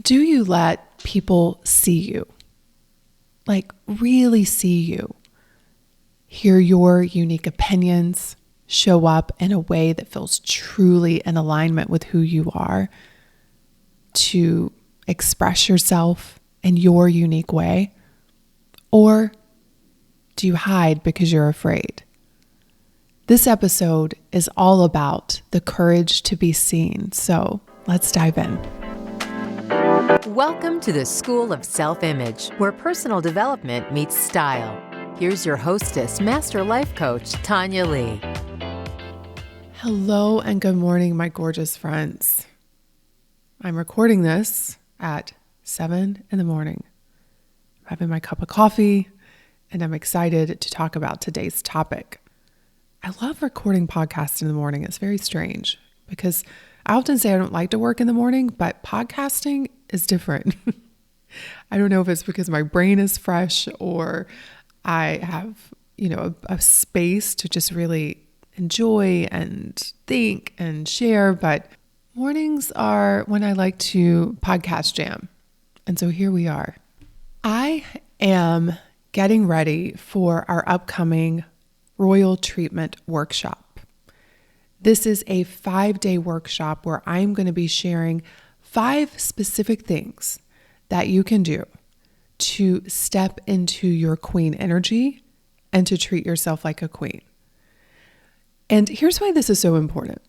Do you let people see you? Like really see you? Hear your unique opinions, show up in a way that feels truly in alignment with who you are, to express yourself in your unique way? Or do you hide because you're afraid? This episode is all about the courage to be seen, so let's dive in. Welcome to the School of Self-Image, where personal development meets style. Here's your hostess, Master Life Coach, Tonya Leigh. Hello and good morning, my gorgeous friends. I'm recording this at 7 a.m. I'm having my cup of coffee, and I'm excited to talk about today's topic. I love recording podcasts in the morning. It's very strange because I often say I don't like to work in the morning, but podcasting is different. I don't know if it's because my brain is fresh or I have, a space to just really enjoy and think and share. But mornings are when I like to podcast jam. And so here we are. I am getting ready for our upcoming Royal Treatment Workshop. This is a 5-day workshop where I'm going to be sharing 5 specific things that you can do to step into your queen energy and to treat yourself like a queen. And here's why this is so important.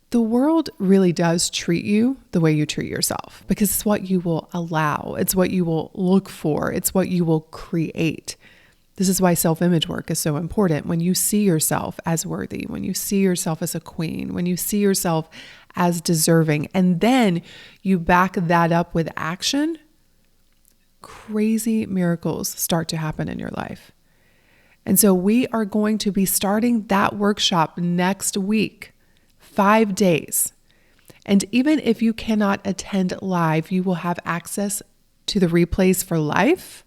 The world really does treat you the way you treat yourself because it's what you will allow. It's what you will look for. It's what you will create. This is why self-image work is so important. When you see yourself as worthy, when you see yourself as a queen, when you see yourself as deserving, and then you back that up with action, crazy miracles start to happen in your life. And so we are going to be starting that workshop next week, 5 days. And even if you cannot attend live, you will have access to the replays for life,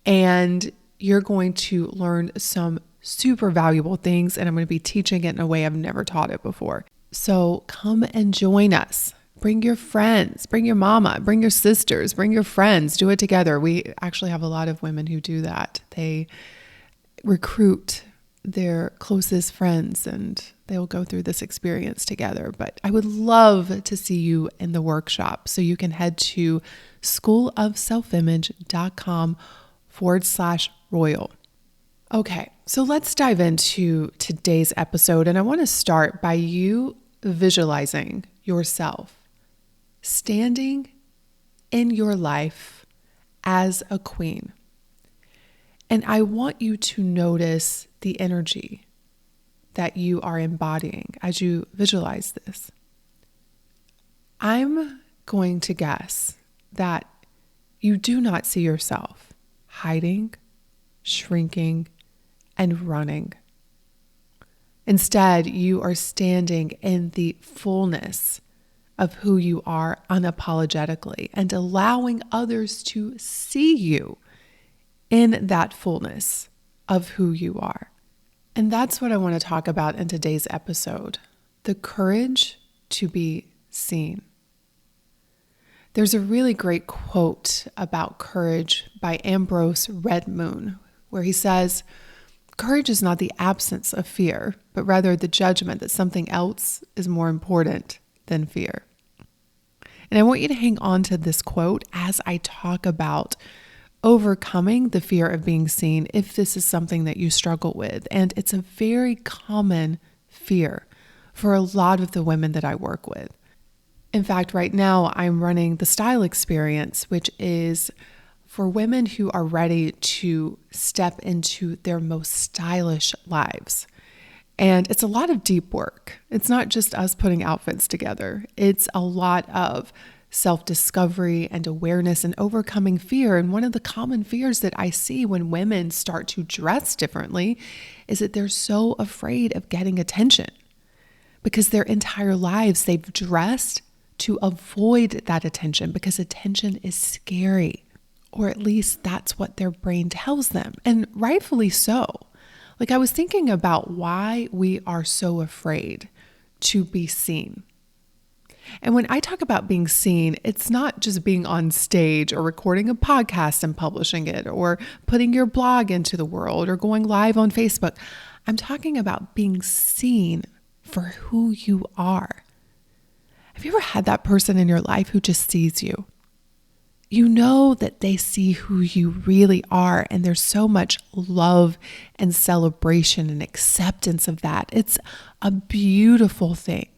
and you're going to learn some super valuable things, and I'm going to be teaching it in a way I've never taught it before. So come and join us. Bring your friends, bring your mama, bring your sisters, bring your friends, do it together. We actually have a lot of women who do that. They recruit their closest friends and they'll go through this experience together. But I would love to see you in the workshop. So you can head to schoolofselfimage.com/royal. Okay, so let's dive into today's episode. And I want to start by you visualizing yourself standing in your life as a queen. And I want you to notice the energy that you are embodying as you visualize this. I'm going to guess that you do not see yourself hiding, shrinking, and running. Instead, you are standing in the fullness of who you are unapologetically and allowing others to see you in that fullness of who you are. And that's what I want to talk about in today's episode, the courage to be seen. There's a really great quote about courage by Ambrose Red Moon, where he says, "Courage is not the absence of fear, but rather the judgment that something else is more important than fear." And I want you to hang on to this quote as I talk about overcoming the fear of being seen if this is something that you struggle with. And it's a very common fear for a lot of the women that I work with. In fact, right now I'm running the Style Experience, which is for women who are ready to step into their most stylish lives. And it's a lot of deep work. It's not just us putting outfits together. It's a lot of self-discovery and awareness and overcoming fear. And one of the common fears that I see when women start to dress differently is that they're so afraid of getting attention because their entire lives they've dressed to avoid that attention because attention is scary, or at least that's what their brain tells them, and rightfully so. Like I was thinking about why we are so afraid to be seen. And when I talk about being seen, it's not just being on stage or recording a podcast and publishing it or putting your blog into the world or going live on Facebook. I'm talking about being seen for who you are. Have you ever had that person in your life who just sees you? You know that they see who you really are, and there's so much love and celebration and acceptance of that. It's a beautiful thing,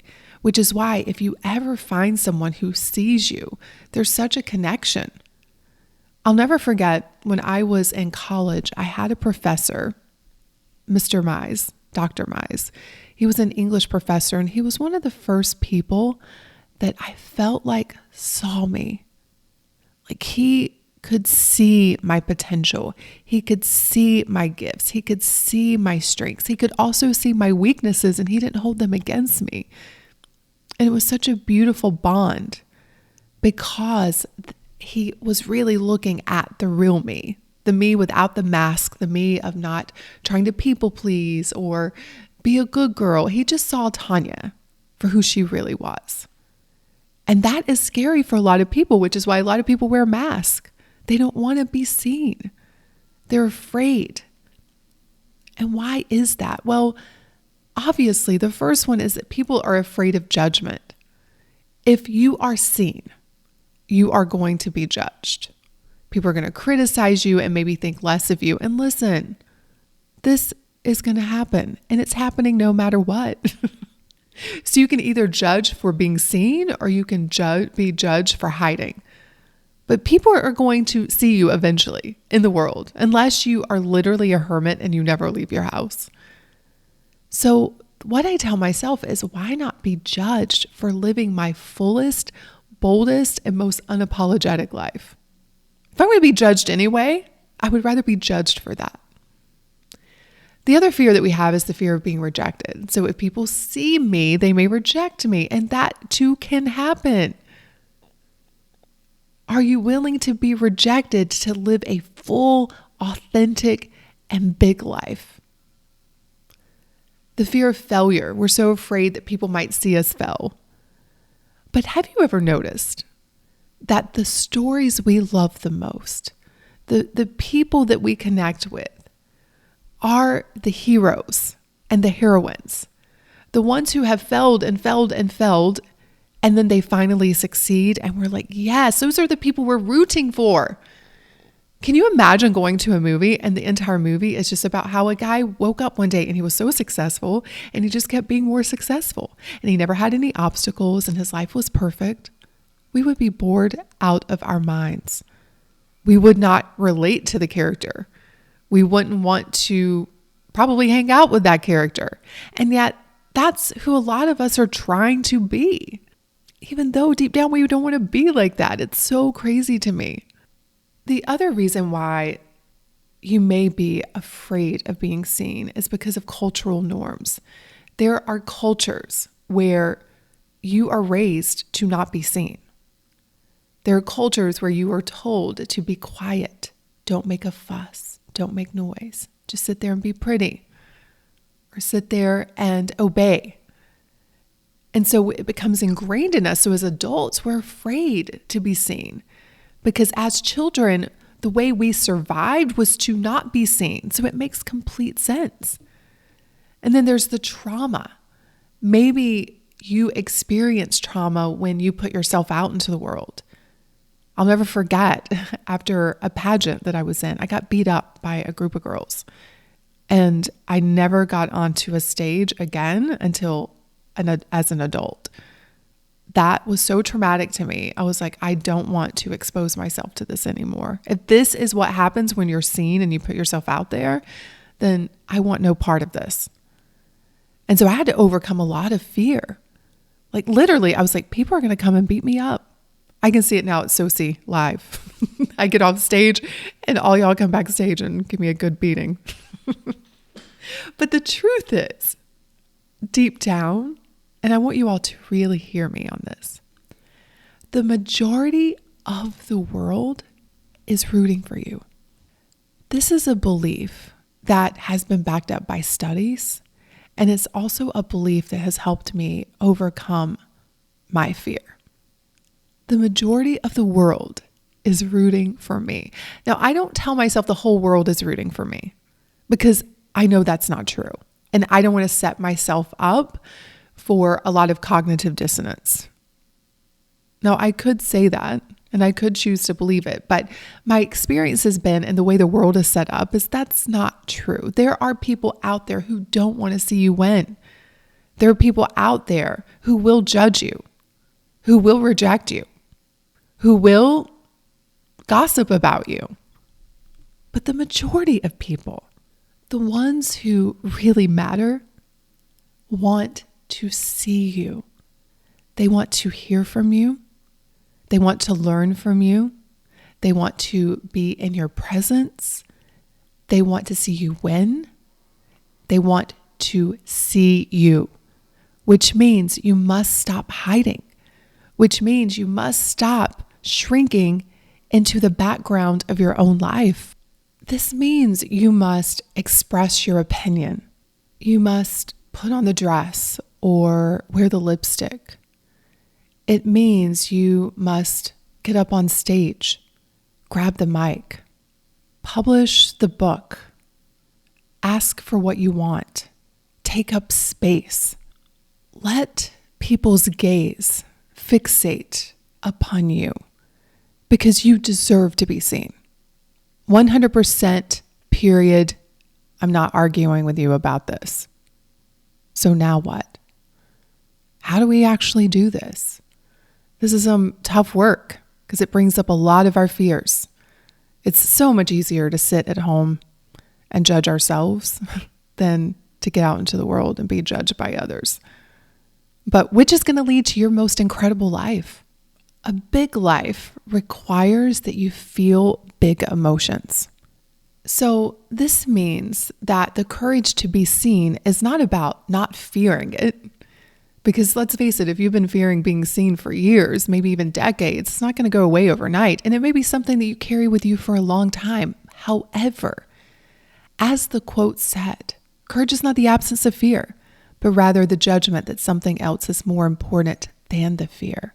which is why if you ever find someone who sees you, there's such a connection. I'll never forget when I was in college, I had a professor, Mr. Mize, Dr. Mize. He was an English professor, and he was one of the first people that I felt like saw me. Like he could see my potential. He could see my gifts. He could see my strengths. He could also see my weaknesses, and he didn't hold them against me. And it was such a beautiful bond because he was really looking at the real me, the me without the mask, the me of not trying to people please or be a good girl. He just saw Tonya for who she really was. And that is scary for a lot of people, which is why a lot of people wear masks. They don't want to be seen. They're afraid. And why is that? Well, obviously, the first one is that people are afraid of judgment. If you are seen, you are going to be judged. People are going to criticize you and maybe think less of you. And listen, this is going to happen, and it's happening no matter what. So you can either judge for being seen or you can be judged for hiding. But people are going to see you eventually in the world, unless you are literally a hermit and you never leave your house. So what I tell myself is, why not be judged for living my fullest, boldest, and most unapologetic life? If I'm going to be judged anyway, I would rather be judged for that. The other fear that we have is the fear of being rejected. So if people see me, they may reject me, and that too can happen. Are you willing to be rejected to live a full, authentic, and big life? The fear of failure. We're so afraid that people might see us fail. But have you ever noticed that the stories we love the most, the people that we connect with, are the heroes and the heroines, the ones who have failed and failed and failed, and then they finally succeed, and we're like, yes, those are the people we're rooting for. Can you imagine going to a movie and the entire movie is just about how a guy woke up one day and he was so successful and he just kept being more successful and he never had any obstacles and his life was perfect? We would be bored out of our minds. We would not relate to the character. We wouldn't want to probably hang out with that character. And yet that's who a lot of us are trying to be. Even though deep down we don't want to be like that. It's so crazy to me. The other reason why you may be afraid of being seen is because of cultural norms. There are cultures where you are raised to not be seen. There are cultures where you are told to be quiet, don't make a fuss. Don't make noise. Just sit there and be pretty, or sit there and obey. And so it becomes ingrained in us. So as adults, we're afraid to be seen because as children, the way we survived was to not be seen. So it makes complete sense. And then there's the trauma. Maybe you experienced trauma when you put yourself out into the world. I'll never forget, after a pageant that I was in, I got beat up by a group of girls. And I never got onto a stage again until as an adult. That was so traumatic to me. I was like, I don't want to expose myself to this anymore. If this is what happens when you're seen and you put yourself out there, then I want no part of this. And so I had to overcome a lot of fear. Like literally, I was like, people are going to come and beat me up. I can see it now at Soci live. I get off stage and all y'all come backstage and give me a good beating. But the truth is, deep down, and I want you all to really hear me on this, the majority of the world is rooting for you. This is a belief that has been backed up by studies, and it's also a belief that has helped me overcome my fear. The majority of the world is rooting for me. Now, I don't tell myself the whole world is rooting for me because I know that's not true. And I don't want to set myself up for a lot of cognitive dissonance. Now, I could say that and I could choose to believe it, but my experience has been, and the way the world is set up, is that's not true. There are people out there who don't want to see you win. There are people out there who will judge you, who will reject you, who will gossip about you. But the majority of people, the ones who really matter, want to see you. They want to hear from you. They want to learn from you. They want to be in your presence. They want to see you win. They want to see you, which means you must stop hiding, which means you must stop shrinking into the background of your own life. This means you must express your opinion. You must put on the dress or wear the lipstick. It means you must get up on stage, grab the mic, publish the book, ask for what you want, take up space. Let people's gaze fixate upon you because you deserve to be seen. 100% period. I'm not arguing with you about this. So now what? How do we actually do this? This is some tough work because it brings up a lot of our fears. It's so much easier to sit at home and judge ourselves than to get out into the world and be judged by others. But which is going to lead to your most incredible life? A big life requires that you feel big emotions. So this means that the courage to be seen is not about not fearing it. Because let's face it, if you've been fearing being seen for years, maybe even decades, it's not going to go away overnight. And it may be something that you carry with you for a long time. However, as the quote said, courage is not the absence of fear, but rather the judgment that something else is more important than the fear.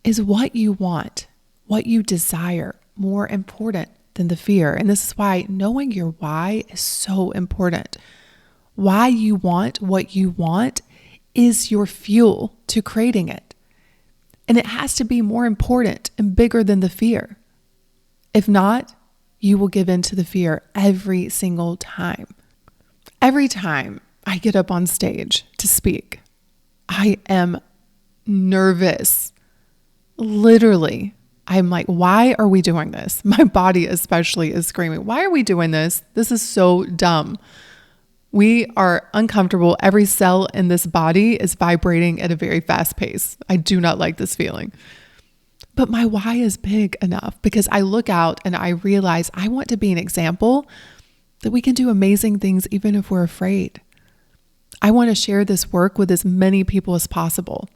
Is what you want, what you desire, more important than the fear? And this is why knowing your why is so important. Why you want what you want is your fuel to creating it. And it has to be more important and bigger than the fear. If not, you will give in to the fear every single time. Every time I get up on stage to speak, I am nervous. Literally, I'm like, why are we doing this? My body especially is screaming, why are we doing this? This is so dumb. We are uncomfortable. Every cell in this body is vibrating at a very fast pace. I do not like this feeling. But my why is big enough because I look out and I realize I want to be an example that we can do amazing things even if we're afraid. I want to share this work with as many people as possible.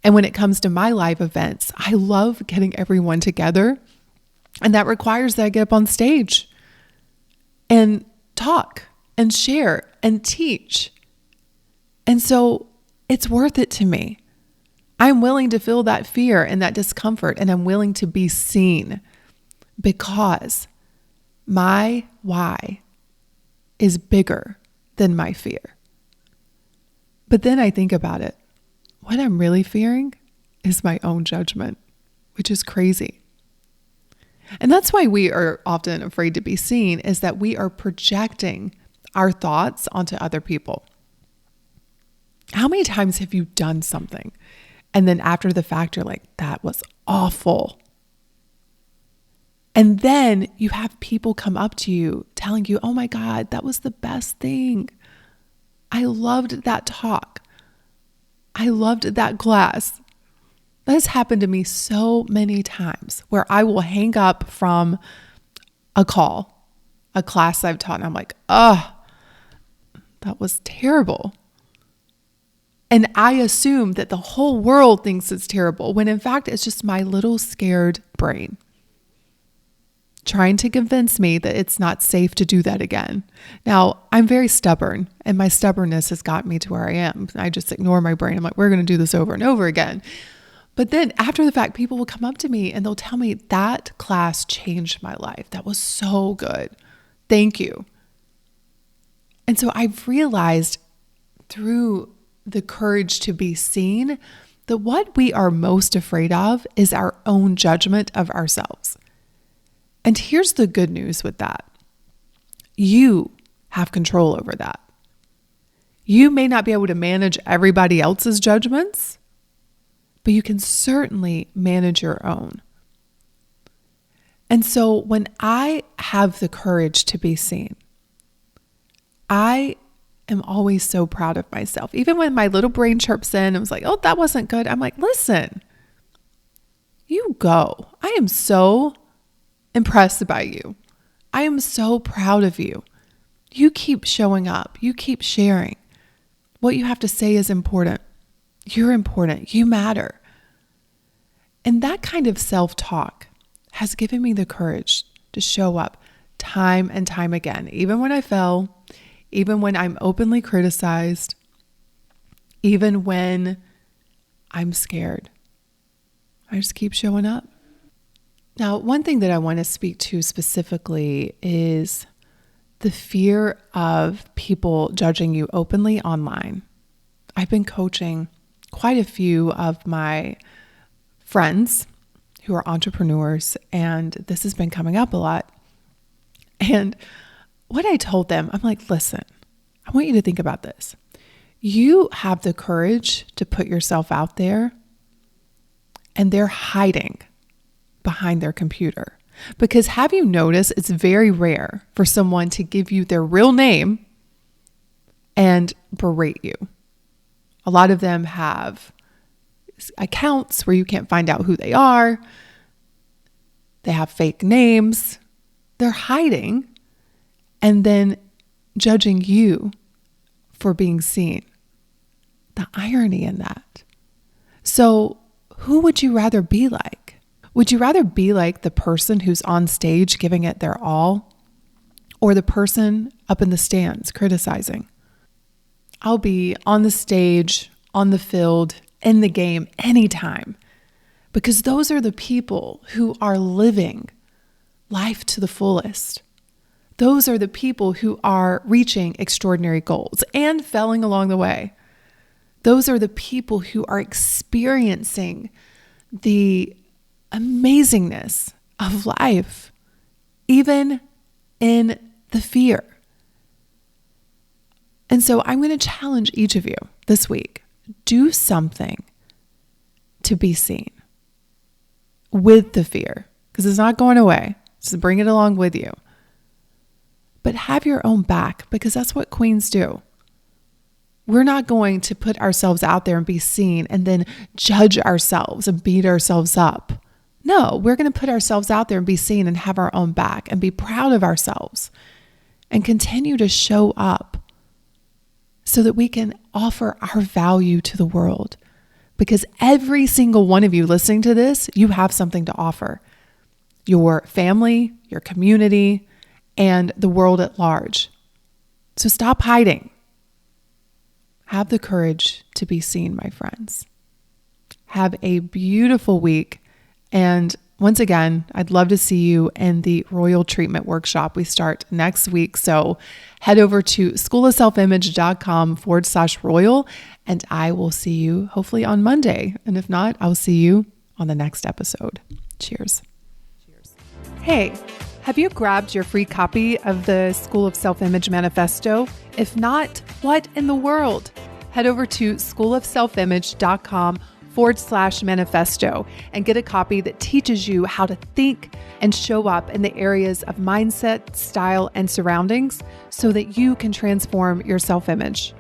And when it comes to my live events, I love getting everyone together. And that requires that I get up on stage and talk and share and teach. And so it's worth it to me. I'm willing to feel that fear and that discomfort, and I'm willing to be seen because my why is bigger than my fear. But then I think about it. What I'm really fearing is my own judgment, which is crazy. And that's why we are often afraid to be seen, is that we are projecting our thoughts onto other people. How many times have you done something and then after the fact, you're like, that was awful. And then you have people come up to you telling you, oh my God, that was the best thing. I loved that talk. I loved that class. That has happened to me so many times where I will hang up from a call, a class I've taught, and I'm like, that was terrible. And I assume that the whole world thinks it's terrible when in fact it's just my little scared brain. trying to convince me that it's not safe to do that again. Now, I'm very stubborn, and my stubbornness has got me to where I am. I just ignore my brain. I'm like, we're going to do this over and over again. But then after the fact, people will come up to me and they'll tell me that class changed my life. That was so good. Thank you. And so I've realized through the courage to be seen that what we are most afraid of is our own judgment of ourselves. And here's the good news with that. You have control over that. You may not be able to manage everybody else's judgments, but you can certainly manage your own. And so when I have the courage to be seen, I am always so proud of myself. Even when my little brain chirps in and was like, oh, that wasn't good. I'm like, listen, you go. I am so impressed by you. I am so proud of you. You keep showing up. You keep sharing. What you have to say is important. You're important. You matter. And that kind of self-talk has given me the courage to show up time and time again, even when I fell, even when I'm openly criticized, even when I'm scared. I just keep showing up. Now, one thing that I want to speak to specifically is the fear of people judging you openly online. I've been coaching quite a few of my friends who are entrepreneurs, and this has been coming up a lot. And what I told them, I'm like, listen, I want you to think about this. You have the courage to put yourself out there, and they're hiding behind their computer. Because have you noticed it's very rare for someone to give you their real name and berate you? A lot of them have accounts where you can't find out who they are. They have fake names. They're hiding and then judging you for being seen. The irony in that. So who would you rather be like? Would you rather be like the person who's on stage giving it their all, or the person up in the stands criticizing? I'll be on the stage, on the field, in the game anytime, because those are the people who are living life to the fullest. Those are the people who are reaching extraordinary goals and failing along the way. Those are the people who are experiencing the amazingness of life, even in the fear. And so I'm going to challenge each of you this week. Do something to be seen with the fear, because it's not going away. Just bring it along with you. But have your own back, because that's what queens do. We're not going to put ourselves out there and be seen and then judge ourselves and beat ourselves up. No, we're going to put ourselves out there and be seen and have our own back and be proud of ourselves and continue to show up so that we can offer our value to the world. Because every single one of you listening to this, you have something to offer. Your family, your community, and the world at large. So stop hiding. Have the courage to be seen, my friends. Have a beautiful week. And once again, I'd love to see you in the Royal Treatment Workshop. We start next week. So head over to schoolofselfimage.com/royal, and I will see you hopefully on Monday. And if not, I'll see you on the next episode. Cheers. Hey, have you grabbed your free copy of the School of Self-Image Manifesto? If not, what in the world? Head over to schoolofselfimage.com/manifesto and get a copy that teaches you how to think and show up in the areas of mindset, style, and surroundings so that you can transform your self-image.